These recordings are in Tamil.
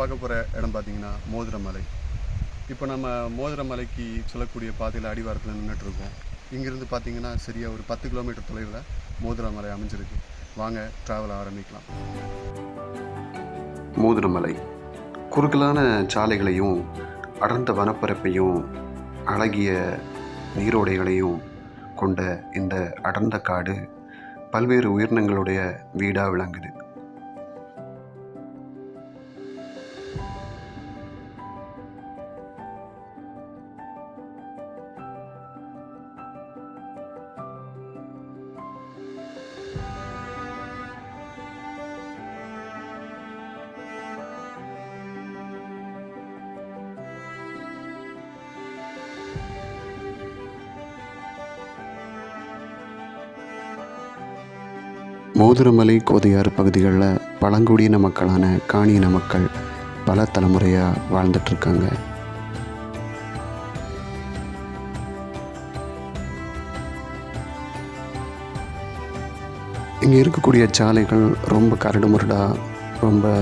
பார்க்க போகிற இடம் பார்த்திங்கன்னா மோதிரமலை. இப்போ நம்ம மோதிரமலைக்கு சொல்லக்கூடிய பாதையில் அடிவாரத்தில் நின்றுட்டுருக்கோம். இங்கேருந்து பார்த்திங்கன்னா சரியாக ஒரு 10 கிலோமீட்டர் தொலைவில் மோதிரமலை அமைஞ்சிருக்கு. வாங்க ட்ராவல் ஆரம்பிக்கலாம். மோதிரமலை குறுகலான சாலைகளையும் அடர்ந்த வனப்பரப்பையும் அழகிய நீரோடைகளையும் கொண்ட இந்த அடர்ந்த காடு பல்வேறு உயிரினங்களுடைய வீடாக விளங்குது. மோதிரமலை கோதையாறு பகுதிகளில் பழங்குடியின மக்களான காணியின மக்கள் பல தலைமுறையாக வாழ்ந்துட்டுருக்காங்க. இங்கே இருக்கக்கூடிய சாலைகள் ரொம்ப கரடுமுரடாக ரொம்ப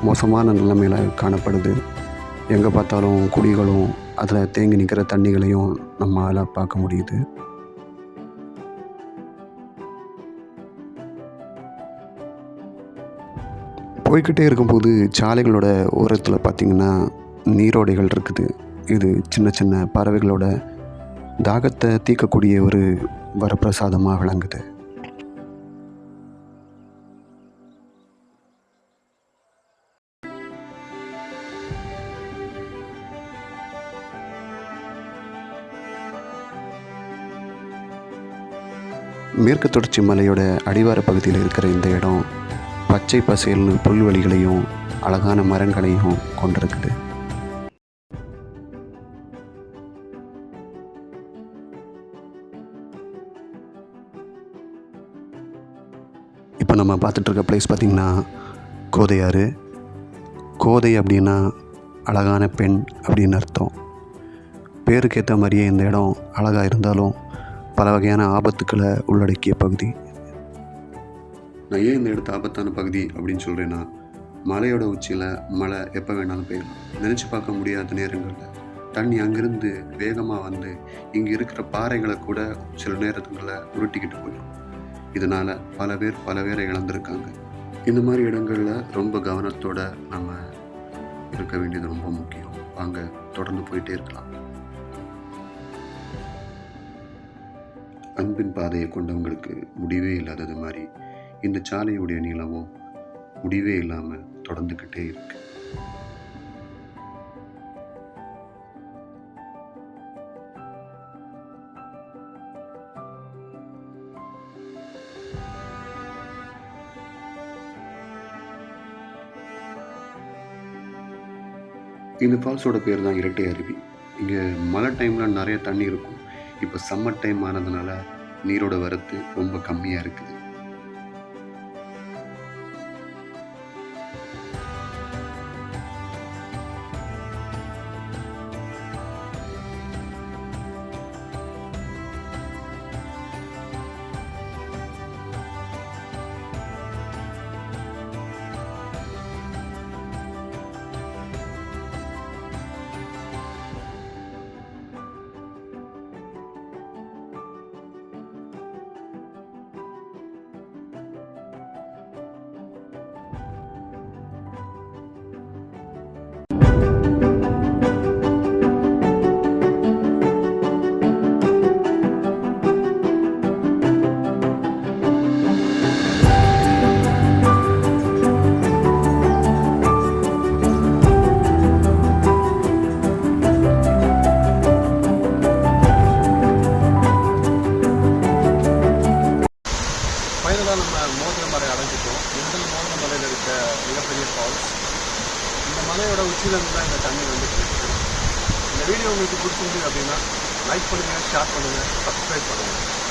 மோசமான நிலைமையில் காணப்படுது. எங்கே பார்த்தாலும் குடிகளும் அதில் தேங்கி நிற்கிற தண்ணிகளையும் நம்மளால் பார்க்க முடியுது. போய்கிட்டே இருக்கும்போது சாலைகளோட ஓரத்தில் பார்த்திங்கன்னா நீரோடைகள் இருக்குது. இது சின்ன சின்ன பறவைகளோட தாகத்தை தீர்க்கக்கூடிய ஒரு வரப்பிரசாதமாக விளங்குது. மேற்கு தொடர்ச்சி மலையோட அடிவார பகுதியில் இருக்கிற இந்த இடம் பச்சை பசேல்னு புல்வெளிகளையும் அழகான மரங்களையும் கொண்டிருக்குது. இப்போ நம்ம பார்த்துட்ருக்க பிளேஸ் பார்த்திங்கன்னா கோதையாறு. கோதை அப்படின்னா அழகான பெண் அப்படின்னு அர்த்தம். பேருக்கேற்ற மாதிரியே இந்த இடம் அழகாக இருந்தாலும் பல வகையான ஆபத்துக்களை உள்ளடக்கிய பகுதி. நான் ஏன் இந்த இடத்த ஆபத்தான பகுதி அப்படின்னு சொல்கிறேன்னா, மலையோட உச்சியில் மழை எப்போ வேணாலும் பெய்யலாம். நினச்சி பார்க்க முடியாத நேரங்களில் தண்ணி அங்கேருந்து வேகமாக வந்து இங்கே இருக்கிற பாறைகளை கூட சில நேரத்துங்களில் உருட்டிக்கிட்டு போயிடும். இதனால் பல பேரை இழந்திருக்காங்க. இந்த மாதிரி இடங்களில் ரொம்ப கவனத்தோடு நம்ம இருக்க வேண்டியது ரொம்ப முக்கியம். வாங்க தொடர்ந்து போயிட்டே இருக்கலாம். அன்பின் பாதையை கொண்டவங்களுக்கு முடிவே இல்லாதது மாதிரி இந்த சாலையுடைய நீளமும் முடிவே இல்லாமல் தொடர்ந்துக்கிட்டே இருக்கு. இந்த ஃபால்ஸோட பேர் தான் இரட்டை அருவி. இங்கே மழை டைமில் நிறைய தண்ணி இருக்கும். இப்போ சம்மர் டைம் ஆனதுனால நீரோட வரத்து ரொம்ப கம்மியாக இருக்குது. மோதிரமலை அடைஞ்சிட்டோம். மோதிரமலையில் இருக்க மிகப்பெரிய ஃபால்ஸ். இந்த மலையோட உச்சியிலேருந்து தான் இந்த தண்ணி வந்துட்டு இருக்குது. இந்த வீடியோ உங்களுக்கு பிடிச்சிருந்து அப்படின்னா லைக் பண்ணுங்கள், ஷேர் பண்ணுங்கள், சப்ஸ்கிரைப் பண்ணுங்கள்.